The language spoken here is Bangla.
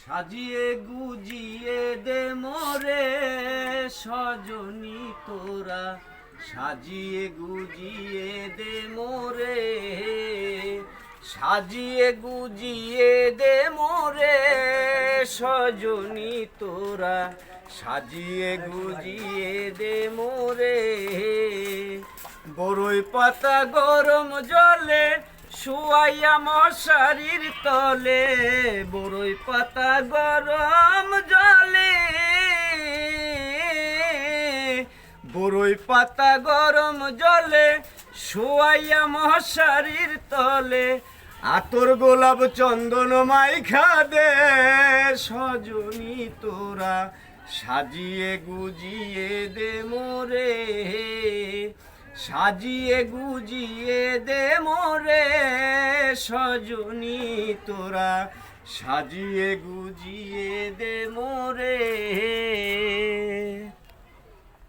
সাজিয়ে গুজিয়ে দে মোরে সজনী তোরা, সাজিয়ে গুজিয়ে দে মোরে, সাজিয়ে গুজিয়ে দে মোরে সজনী তোরা, সাজিয়ে গুজিয়ে দে মোরে। বড়ই পাতা গরম জলে শুয়াইয়া মশারির তলে, বড়ই পাতা গরম জলে, বড়ই পাতা গরম জলে শুয়াইয়া মশারির তলে, আতর গোলাপ চন্দন মাইখা দে সজনী তোরা, সাজিয়ে গুজিয়ে দে মোরে, সাজিয়ে গুজিয়ে দে মোরে সজনী তোরা, সাজিয়ে গুজিয়ে দে মোরে।